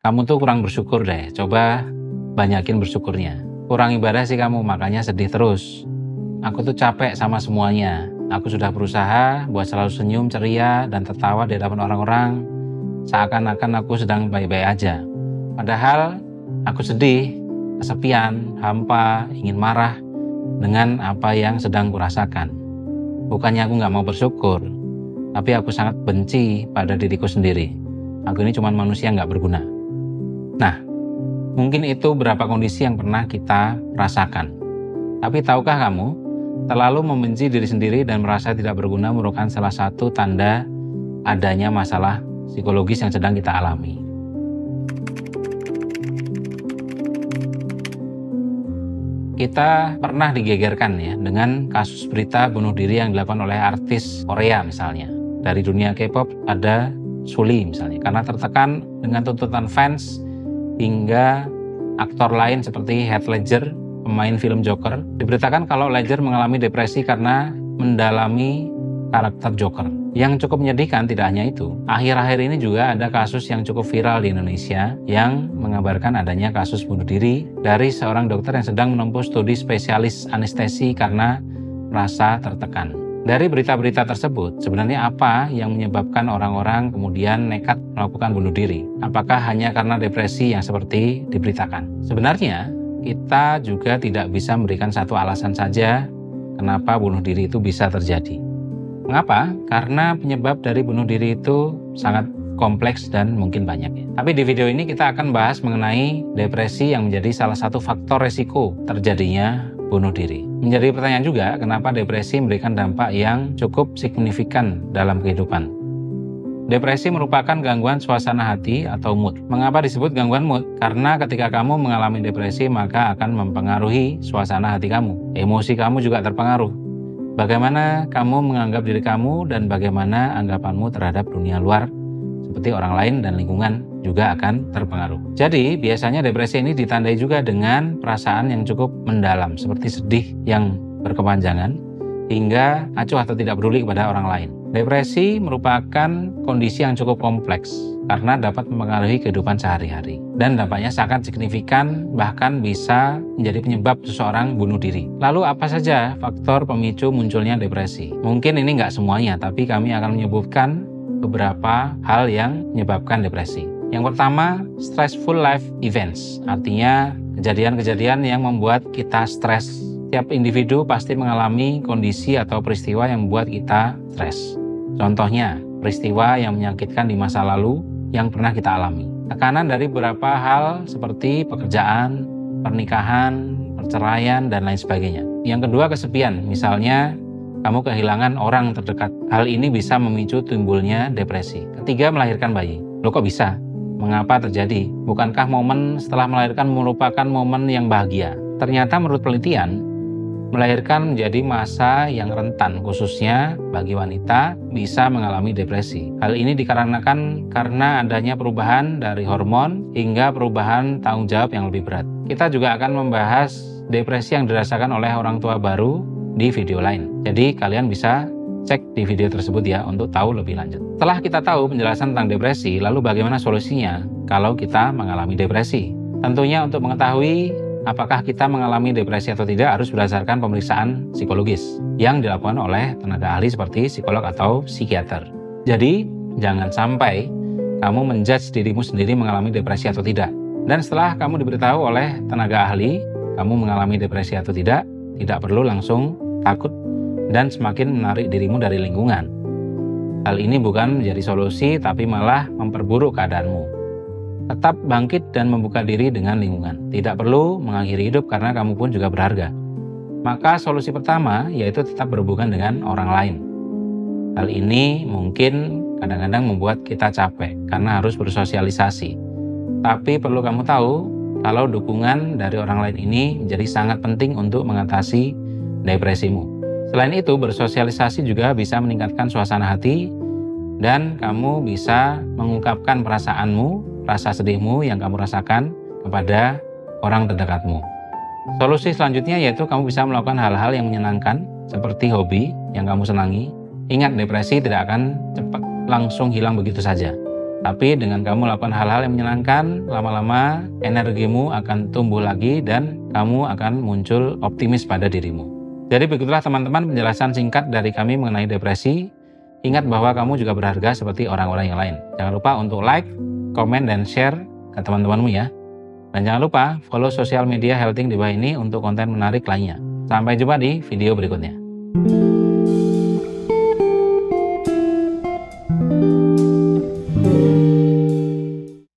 kamu tuh kurang bersyukur deh, coba banyakin bersyukurnya. Kurang ibadah sih kamu, makanya sedih terus. Aku tuh capek sama semuanya. Aku sudah berusaha buat selalu senyum, ceria, dan tertawa di hadapan orang-orang, seakan-akan aku sedang baik-baik aja. Padahal aku sedih, kesepian, hampa, ingin marah dengan apa yang sedang kurasakan. Bukannya aku gak mau bersyukur, tapi aku sangat benci pada diriku sendiri. Aku ini cuma manusia gak berguna. Nah, mungkin itu beberapa kondisi yang pernah kita rasakan. Tapi tahukah kamu, terlalu membenci diri sendiri dan merasa tidak berguna merupakan salah satu tanda adanya masalah psikologis yang sedang kita alami. Kita pernah digegerkan ya dengan kasus berita bunuh diri yang dilakukan oleh artis Korea misalnya. Dari dunia K-pop ada Sulli misalnya, karena tertekan dengan tuntutan fans, hingga aktor lain seperti Heath Ledger, pemain film Joker, diberitakan kalau Ledger mengalami depresi karena mendalami karakter Joker. Yang cukup menyedihkan tidak hanya itu, akhir-akhir ini juga ada kasus yang cukup viral di Indonesia yang mengabarkan adanya kasus bunuh diri dari seorang dokter yang sedang menempuh studi spesialis anestesi karena merasa tertekan. Dari berita-berita tersebut, sebenarnya apa yang menyebabkan orang-orang kemudian nekat melakukan bunuh diri? Apakah hanya karena depresi yang seperti diberitakan? Sebenarnya, kita juga tidak bisa memberikan satu alasan saja kenapa bunuh diri itu bisa terjadi. Mengapa? Karena penyebab dari bunuh diri itu sangat kompleks dan mungkin banyak ya. Tapi di video ini kita akan bahas mengenai depresi yang menjadi salah satu faktor resiko terjadinya bunuh diri. Menjadi pertanyaan juga, kenapa depresi memberikan dampak yang cukup signifikan dalam kehidupan. Depresi merupakan gangguan suasana hati atau mood. Mengapa disebut gangguan mood? Karena ketika kamu mengalami depresi, maka akan mempengaruhi suasana hati kamu. Emosi kamu juga terpengaruh. Bagaimana kamu menganggap diri kamu dan bagaimana anggapanmu terhadap dunia luar, seperti orang lain dan lingkungan juga akan terpengaruh. Jadi biasanya depresi ini ditandai juga dengan perasaan yang cukup mendalam, seperti sedih yang berkepanjangan, hingga acuh atau tidak peduli kepada orang lain. Depresi merupakan kondisi yang cukup kompleks karena dapat mempengaruhi kehidupan sehari-hari. Dan dampaknya sangat signifikan, bahkan bisa menjadi penyebab seseorang bunuh diri. Lalu apa saja faktor pemicu munculnya depresi? Mungkin ini nggak semuanya, tapi kami akan menyebutkan beberapa hal yang menyebabkan depresi. Yang pertama, stressful life events. Artinya kejadian-kejadian yang membuat kita stres. Setiap individu pasti mengalami kondisi atau peristiwa yang membuat kita stres. Contohnya, peristiwa yang menyakitkan di masa lalu yang pernah kita alami. Tekanan dari beberapa hal seperti pekerjaan, pernikahan, perceraian, dan lain sebagainya. Yang kedua, kesepian. Misalnya, kamu kehilangan orang terdekat. Hal ini bisa memicu timbulnya depresi. Ketiga, melahirkan bayi. Loh kok bisa? Mengapa terjadi? Bukankah momen setelah melahirkan merupakan momen yang bahagia? Ternyata menurut penelitian, melahirkan menjadi masa yang rentan, khususnya bagi wanita bisa mengalami depresi. Hal ini dikarenakan karena adanya perubahan dari hormon hingga perubahan tanggung jawab yang lebih berat. Kita juga akan membahas depresi yang dirasakan oleh orang tua baru di video lain. Jadi kalian bisa cek di video tersebut ya untuk tahu lebih lanjut. Setelah kita tahu penjelasan tentang depresi, lalu bagaimana solusinya kalau kita mengalami depresi? Tentunya untuk mengetahui apakah kita mengalami depresi atau tidak harus berdasarkan pemeriksaan psikologis yang dilakukan oleh tenaga ahli seperti psikolog atau psikiater. Jadi, jangan sampai kamu menjudge dirimu sendiri mengalami depresi atau tidak. Dan setelah kamu diberitahu oleh tenaga ahli, kamu mengalami depresi atau tidak perlu langsung takut dan semakin menarik dirimu dari lingkungan. Hal ini bukan menjadi solusi, tapi malah memperburuk keadaanmu. Tetap bangkit dan membuka diri dengan lingkungan. Tidak perlu mengakhiri hidup karena kamu pun juga berharga. Maka solusi pertama yaitu tetap berhubungan dengan orang lain. Hal ini mungkin kadang-kadang membuat kita capek karena harus bersosialisasi. Tapi perlu kamu tahu kalau dukungan dari orang lain ini menjadi sangat penting untuk mengatasi depresimu. Selain itu, bersosialisasi juga bisa meningkatkan suasana hati dan kamu bisa mengungkapkan perasaanmu, rasa sedihmu yang kamu rasakan kepada orang terdekatmu. Solusi selanjutnya yaitu kamu bisa melakukan hal-hal yang menyenangkan seperti hobi yang kamu senangi. Ingat, depresi tidak akan cepat langsung hilang begitu saja. Tapi dengan kamu melakukan hal-hal yang menyenangkan, lama-lama energimu akan tumbuh lagi dan kamu akan muncul optimis pada dirimu. Jadi begitulah teman-teman penjelasan singkat dari kami mengenai depresi. Ingat bahwa kamu juga berharga seperti orang-orang yang lain. Jangan lupa untuk like, komen, dan share ke teman-temanmu ya. Dan jangan lupa follow sosial media Healthing di bawah ini untuk konten menarik lainnya. Sampai jumpa di video berikutnya.